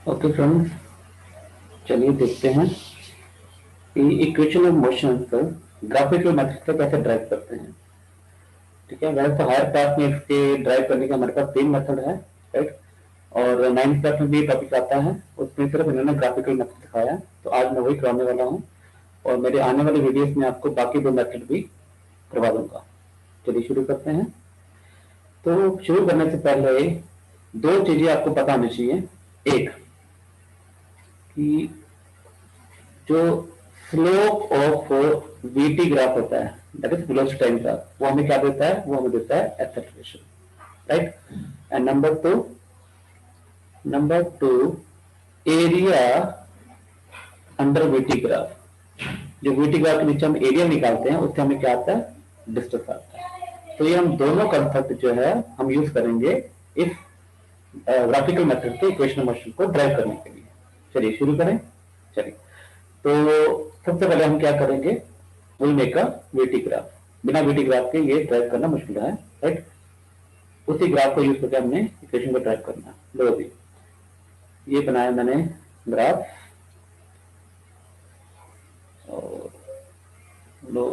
Okay friends, चलिए देखते हैं कि इक्वेशन ऑफ मोशन को ग्राफिकल मेथड से कैसे ड्राइव करते हैं। ठीक है, वैसे तो हायर क्लास में इसके ड्राइव करने का हमारे पास 3 मेथड है, राइट। और 9th क्लास में भी टॉपिक आता है, उसमें सिर्फ इन्होंने ग्राफिकल मेथड सिखाया। तो आज मैं वही कराने वाला हूँ और मेरे आने वाले वीडियोस में आपको बाकी 2 मेथड भी करवा दूंगा। चलिए शुरू करते हैं। तो शुरू करने से पहले 2 चीजें आपको पता होनी चाहिए। एक कि जो स्लोप ऑफ वीटी ग्राफ होता है, that is velocity time graph, वो हमें क्या देता है? वो हमें देता है acceleration, right. And number two area under VT graph. जो वीटी ग्राफ के नीचे हम एरिया निकालते हैं उससे हमें क्या आता है? डिस्टेंस आता है। तो ये हम दोनों कंसेप्ट जो है हम यूज करेंगे इस ग्राफिकल मेथड से इक्वेशन मोशन को ड्राइव करने के लिए। चलिए शुरू करें। चलिए, तो सबसे पहले हम क्या करेंगे? Will make a VT graph. बिना वीटी ग्राफ के ये ड्राइव करना मुश्किल है, राइट। उसी ग्राफ को यूज करके हमने इक्वेशन को ड्राइव करना है। लो अभी ये बनाया मैंने ग्राफ, और लो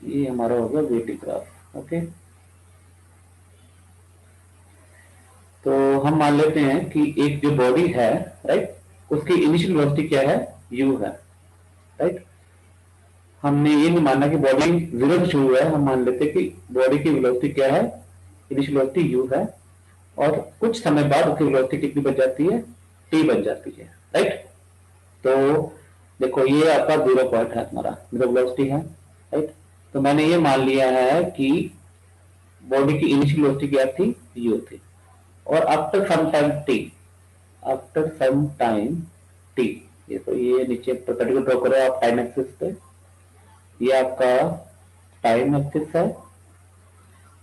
ये हमारा हो गया वीटी ग्राफ। ओके, तो हम मान लेते हैं कि एक जो बॉडी है, राइट, उसकी इनिशियल वेलोसिटी क्या है? यू है, राइट। हमने ये नहीं मानना कि बॉडी जीरो से शुरू है, हम मान लेते हैं कि बॉडी की वेलोसिटी क्या है? इनिशियल वेलोसिटी यू है, और कुछ समय बाद उसकी वेलोसिटी कितनी बन जाती है? टी बन जाती है, राइट। तो देखो ये आपका 0 पॉइंट है, हमारा जीरो वेलोसिटी है, राइट। तो मैंने ये मान लिया है कि बॉडी की इनिशियल वेलोसिटी क्या थी? यू थी। और after some time t, after some time t, ये तो ये नीचे पर्टिकुलर ड्रॉ करो आप टाइम एक्सिस पे। ये आपका टाइम एक्सिस है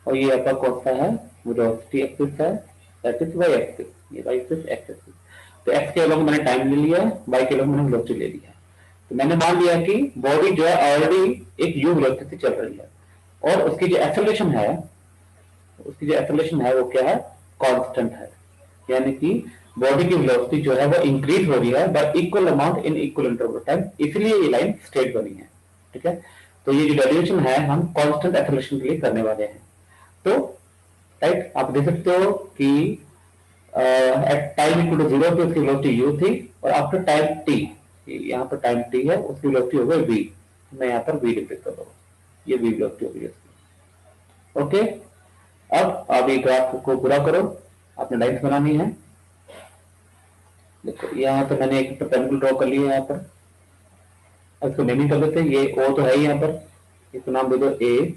और ये आपका कौन सा है? वेलोसिटी एक्सिस है, दैट इज वाई एक्सिस। ये वाई एक्सिस, एक्स एक्सिस। तो एक्स के अलग मैंने टाइम ले लिया है, वाई के अलग मैंने वेलोसिटी ले लिया है। तो मैंने मान लिया कि बॉडी जो है ऑलरेडी एक यू वेलोसिटी से चल रही है, और उसकी जो एक्सेलरेशन है, वो क्या है? कांस्टेंट है। यानी कि बॉडी की वेलोसिटी जो है वो इंक्रीज हो रही है by equal amount in equal interval time, इसलिए ये लाइन स्ट्रेट बनी है। ठीक है, तो ये जो डेरिवेशन है हम कांस्टेंट एक्सेलरेशन के लिए करने वाले हैं। तो राइट, आप देख सकते हो कि एट टाइम इक्वल टू 0 पे उसकी वेलोसिटी यू थी, और आफ्टर टाइम टी, यहाँ पर टाइम टी है, उसकी वेलोसिटी हो गई वी। मैं यहाँ पर वी डिफाइन कर रहा हूँ, ये वी वेलोसिटी हो गई इसकी। ओके, अब आप ये ग्राफ को पूरा करो, आपने लाइन्स बनानी है। देखो यहाँ पर मैंने एक रेक्टेंगल ड्रॉ कर लिया है यहाँ पर। अब इसको नेमिंग कर देते हैं। ये ओ तो है ही यहाँ पर, इसको नाम दे दो ए,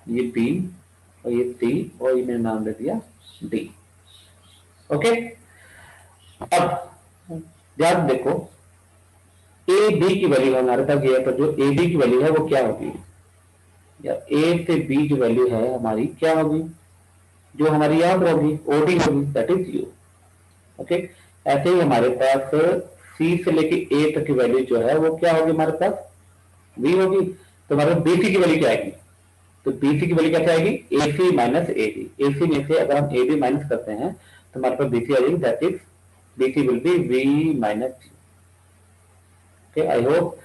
ये बी, और ये सी, और ये मैंने नाम दे दिया डी। ओके, अब ध्यान देखो, ए बी की वैल्यू है हमारे पास। यहाँ पर जो ए बी की वैल्यू है वो क्या होगी? या ए से बी की वैल्यू है हमारी क्या होगी? जो हमारी याद होगी ओडी होगी, दैट इज यू। ओके, ऐसे ही हमारे पास सी से लेके ए तक की वैल्यू जो है वो क्या होगी हमारे पास? वी होगी। तो हमारे पास बीसी की वैल्यू क्या आएगी? तो बीसी की वैल्यू कैसे आएगी? ए सी माइनस ए बी। ए सी में से अगर हम ए बी माइनस करते हैं तो हमारे पास बीसी आ जाएगी, that is BC will be v minus u. Okay, I hope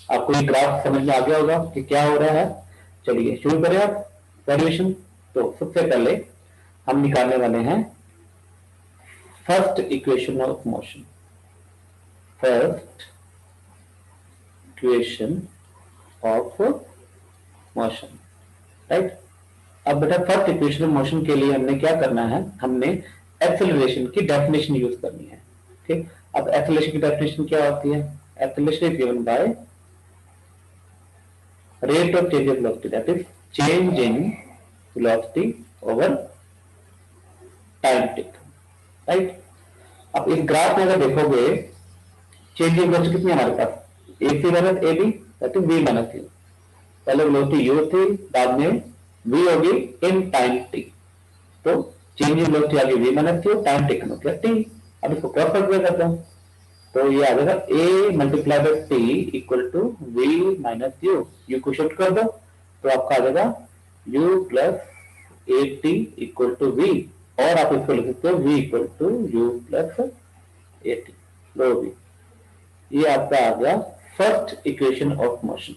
आपको ये ग्राफ समझ में आ गया होगा कि क्या हो रहा है। चलिए शुरू करें आप वैल्यूएशन। तो सबसे पहले हम निकालने वाले हैं first equation of motion. First equation of motion, right. अब बेटा फर्स्ट इक्वेशन ऑफ मोशन के लिए हमने क्या करना है? हमने एक्सेलरेशन की डेफिनेशन यूज करनी है। ठीक, अब एक्सेलरेशन की डेफिनेशन क्या होती है? Acceleration is given by rate of change of velocity, that is change in velocity over time taken, right। अब इस ग्राफ में अगर देखोगे चेंज इन वेलोसिटी कितनी है हमारे पास? A C minus A B, that is V minus U. पहले वेलोसिटी यू थी, बाद में वी होगी इन टाइम टी। तो चेंज इन वेलोसिटी आ गई V minus U, time taken हो गया टी। अब इसको क्रॉस मल्टीप्लाई करते हैं तो ये आ जाएगा A multiply by T equal to V minus U. U को शिफ्ट कर दो तो आपका आ जाएगा U plus A T equal to V, और आप इसको लिख सकते हो V equal to U plus 80 लो भी, ये आपका आ गया first equation of motion.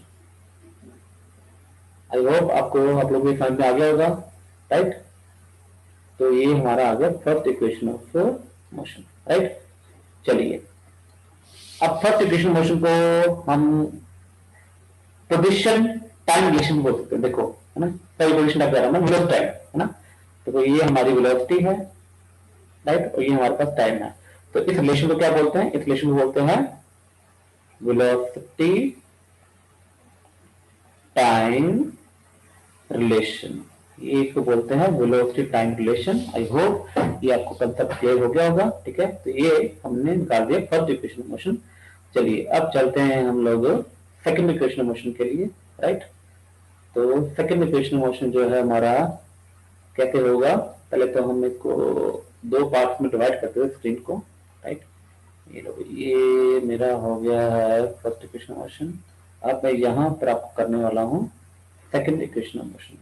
I hope आपको आप लोगों को समझ में आ गया होगा, राइट। तो ये हमारा आ गया first equation of motion, right. चलिए अब फर्स्ट इक्वेशन मोशन को हम पोजिशन टाइम रिलेशन बोल सकते हैं। देखो है ना, सही पोजिशन टाइम है ना, वेलोसिटी टाइम है ना। तो ये हमारी वेलोसिटी है, राइट, और ये हमारे पास टाइम है। तो इस रिलेशन को क्या बोलते हैं? इस रिलेशन को बोलते हैं वेलोसिटी टाइम रिलेशन। ये इसको बोलते हैं velocity time relation. I hope ये आपको कंसेप्ट क्लियर हो गया होगा, ठीक है। तो ये हमने निकाल दिया फर्स्ट इक्वेशन मोशन। चलिए अब चलते हैं हम लोग सेकंड इक्वेशन मोशन के लिए, राइट। तो सेकंड इक्वेशन मोशन जो है हमारा कैसे होगा, पहले तो हम इसको दो पार्ट्स में डिवाइड करते हैं स्क्रीन को, राइट। ये मेरा हो गया है फर्स्ट इक्वेशन मोशन। अब मैं यहां पर आपको करने वाला हूं सेकंड इक्वेशन मोशन,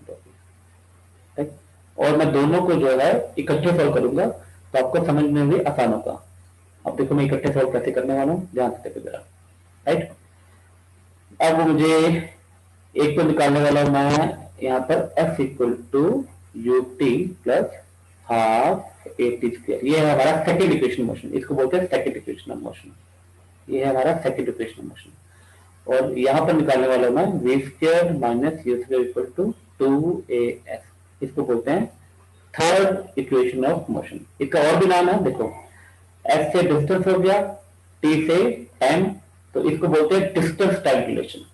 राइट। और मैं दोनों को जो है इकट्ठे सॉल्व करूंगा तो आपको समझने में भी आसान होगा। अब देखो मैं इकट्ठे सॉल्व कैसे करने वाला हूं, ध्यान से देखो जरा, राइट। अब मुझे एक को निकालने वाला हूं मैं यहाँ पर f equal to u T plus half A T square. ये है हमारा सेकंड इक्वेशन मोशन, इसको बोलते हैं सेकंड इक्वेशन मोशन। ये है हमारा सेकंड इक्वेशन मोशन। और यहाँ पर निकालने वाला मैं v square minus u square equal to 2as, इसको बोलते हैं थर्ड इक्वेशन ऑफ मोशन। इसका और भी नाम है, देखो s से डिस्टेंस हो गया, t से टाइम, तो इसको बोलते हैं डिस्टेंस टाइम रिलेशन।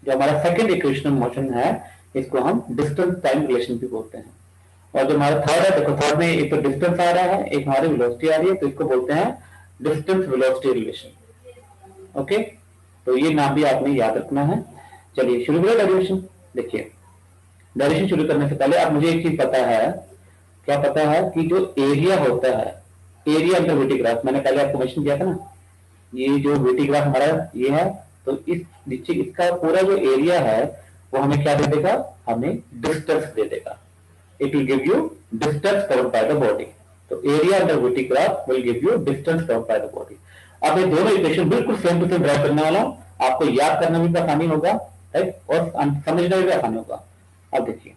जो हमारा सेकंड इक्वेशन ऑफ मोशन है इसको हम डिस्टेंस टाइम रिलेशन भी बोलते हैं। और जो हमारा थर्ड है, देखो थर्ड में एक तो डिस्टेंस आ रहा है, एक हमारी वेलोसिटी आ रही है, तो इसको बोलते हैं डिस्टेंस वेलोसिटी रिलेशन। ओके, तो ये नाम भी आपने याद रखना है। चलिए शुरू करें डेरिवेशन। देखिए डेरिवेशन शुरू करने से पहले आप मुझे एक चीज पता है, क्या पता है कि जो एरिया होता है, एरिया अंडर वीटी ग्राफ, मैंने पहले आपको मेंशन किया था ना, ये जो वीटी ग्राफ हमारा ये है, तो इस नीचे इसका पूरा जो एरिया है वो हमें क्या दे देगा, हमें डिस्टेंस दे देगा। It will give you distance covered by the body. तो area under VT graph will give you distance covered by the body. अब ये दोनों इक्वेशन बिल्कुल सेम टू सेम ड्राइव करने वाला हूं, आपको याद करने में भी आसानी होगा, राइट, और समझने में भी आसानी होगा। अब देखिए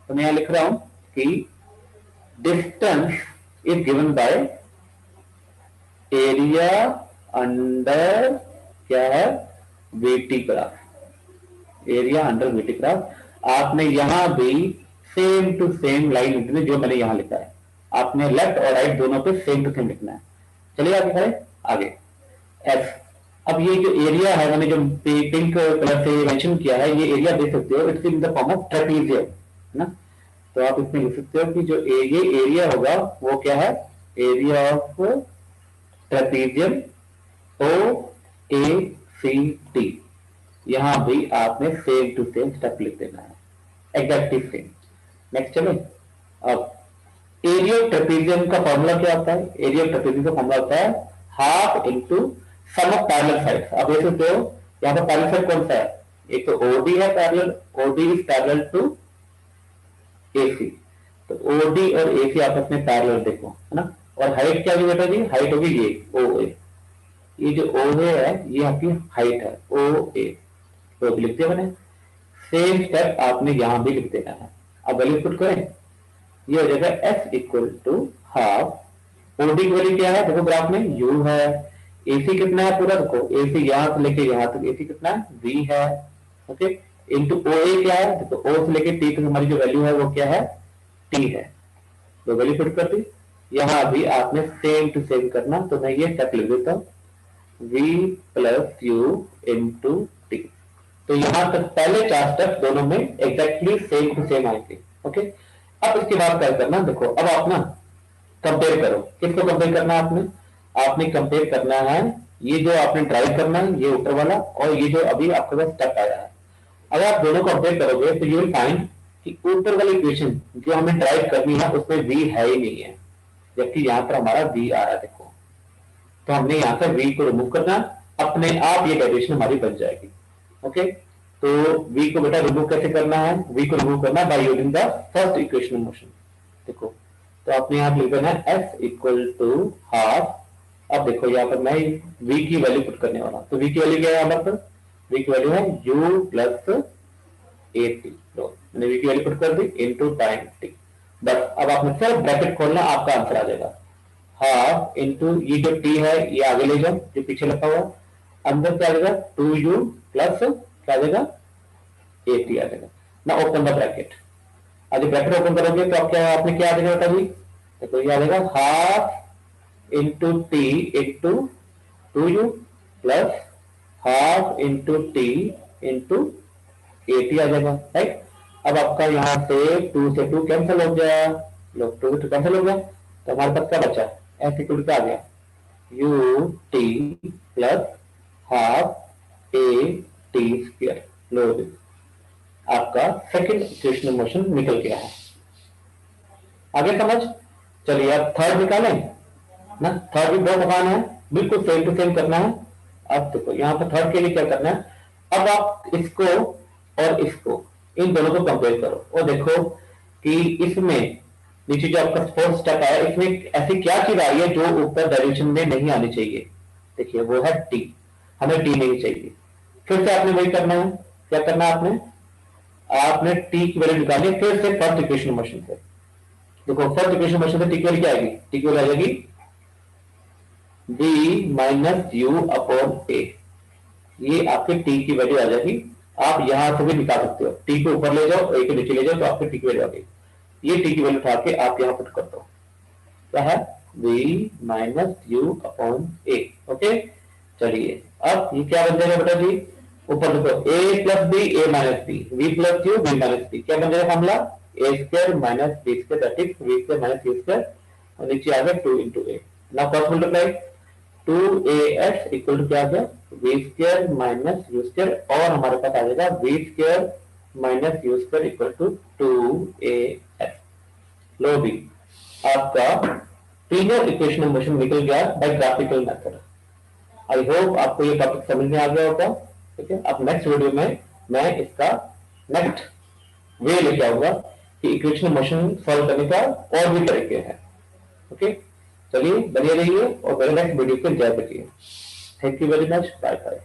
तो मैं यहां लिख रहा हूं कि distance is given by area under क्या है, VT graph. Area under VT graph. आपने यहां भी सेम टू सेम लाइन लिखनी है जो मैंने यहां लिखा है, आपने लेफ्ट और राइट दोनों पे सेम टू सेम लिखना है। चलिए आगे करें, आगे एफ। अब ये जो एरिया है मैंने जो पिंक कलर से मेंशन किया है, ये एरिया देख सकते हो, it's in the form of trapezium, है ना। तो आप इसमें लिख सकते हो कि जो ये एरिया होगा वो क्या है, area of trapezium O A C T. यहां भी आपने सेम टू सेम स्टेप लिख देना है, एग्जैक्टली सेम। नेक्स्ट चलो, अब एरिया ऑफ ट्रेपीजियम का फॉर्मूला क्या होता है, एरिया ऑफ ट्रेपीजियम का फॉर्मूला होता है half into sum of parallel sides. आप देख सकते हो यहाँ पर पैरेलल साइड कौन सा है, एक तो ओडी है parallel, OD is parallel to AC. तो ओडी और एसी आपस में पैरेलल देखो, है ना। और हाइट क्या होगी बेटा जी, हाइट होगी ये ओ ए। ये जो ओ है ये आपकी हाइट है ओ ए, तो लिख दिया मैंने। सेम स्टेप आपने यहां भी लिख देना है। अब वैल्यू पुट करें, ये हो जाएगा s equal to half OD की वैल्यू क्या है, देखो ग्राफ में यू है, एसी कितना है पूरा, देखो एसी यहां से लेके यहां तक एसी कितना है वी है, ओके, इंटू ओ ए क्या है, देखो ओ से लेके टी तक हमारी जो वैल्यू है वो क्या है, टी है। तो वैल्यू पुट कर दी, यहां भी आपने सेम टू सेम करना। तो मैं ये स्टेप लिख देता हूं, v plus you into T. तो यहां तक पहले चार स्टेप दोनों में एग्जैक्टली सेम टू सेम आएंगे, ओके। अब इसके बाद क्या करना, देखो अब आप ना कंपेयर करो, किसको कंपेयर करना है आपने, आपने कंपेयर करना है ये जो आपने ड्राइव करना है ये ऊपर वाला, और ये जो अभी आपके पास स्टेप आया है। अगर आप दोनों कंपेयर करोगे तो यू विल फाइंड कि ऊपर वाली इक्वेशन जो हमें ड्राइव करनी है उसमें v है ही नहीं है, जबकि यहां पर हमारा v आ रहा है, देखो। तो हमने यहां से v को रिमूव करना, अपने आप ये डेरिवेशन हमारी बन जाएगी, ओके। तो v को बेटा रिमूव कैसे करना है, v को रिमूव करना by using the first equation of motion. देखो तो आपने यहां लिख देना है s इक्वल टू हाफ अब देखो यहाँ पर मैं v की वैल्यू पुट करने वाला हूं, तो v की वैल्यू क्या है यहाँ पर, v की वैल्यू है u प्लस ए टी, मैंने v की वैल्यू पुट कर दी इंटू टाइम टी। बस अब आपने सिर्फ ब्रैकेट खोलना, आपका आंसर आ जाएगा हाफ इंटू ये जो टी है ये आगे ले जाओ, जो पीछे लिखा हुआ अंदर क्या आ जाएगा 2u प्लस क्या आ जाएगा ए टी आ जाएगा ना। ओपन द ब्रैकेट, आज ब्रैकेट ओपन करोगे तो आप क्या आपने क्या आ जाएगा बता जी, तो ये आ जाएगा half into T into 2u plus half into T into 80 आ जाएगा, राइट। अब आपका यहां से 2 से 2 कैंसिल हो गया, लो 2 से 2 कैंसिल हो गया, तो हमारे पास क्या बचा, ऐसे इक्वल क्या आ गया U T plus half A T square. लो आपका सेकंड इक्वेशन मोशन निकल गया है, आगे समझ। चलिए अब थर्ड निकालें ना, थर्ड भी बहुत आसान है, बिल्कुल सेम टू सेम करना है। अब देखो यहाँ पर थर्ड के लिए क्या करना है, अब आप इसको और इसको इन दोनों को कंपेयर करो और देखो कि इसमें नीचे जो आपका फोर्थ स्टेप आया इसमें ऐसी क्या चीज आई है जो ऊपर डायरेक्शन में नहीं आनी चाहिए। देखिए वो है टी, हमें टी नहीं चाहिए। फिर से आपने वही करना है, क्या करना है आपने टी की वैल्यू निकाली फिर से फर्स्ट इक्वेशन मोशन से। देखो फर्स्ट इक्वेशन मोशन से टी की वैल्यू क्या आएगी, टी की वैल्यू आ जाएगी b माइनस यू अपॉन ए, ये आपके टी की वैल्यू आ जाएगी। आप यहां से भी निकाल सकते हो, टी को ऊपर ले जाओ ए के नीचे ले जाओ तो आपकी टी की वैल्यू आ गई। ये टी की वैल्यू उठा के आप यहां पुट कर दो, क्या है v minus you upon A. Okay चलिए अब ये क्या बन जाएगा बेटा जी, ऊपर देखो a plus b a minus b, v plus u b minus b, क्या बन जाएगा formula a square minus b square that is v square minus u square, और नीचे आ गया 2 into a. Now cross multiply 2ax equal to क्या आ गया v square minus u square, और हमारे पास आ जाएगा v square minus u square equal to 2ax। लो भी आपका तीनों इक्वेशन मोशन निकल गया by graphical method. I hope आपको ये टॉपिक समझ में आ गया होगा। ठीक है, अब नेक्स्ट वीडियो में मैं इसका नेक्स्ट वे लेके आऊंगा कि इक्वेशन मोशन सॉल्व करने का और भी तरीके हैं। ओके चलिए बने रहिए और मेरे नेक्स्ट वीडियो को एंजॉय करिए। Thank you very much, bye bye.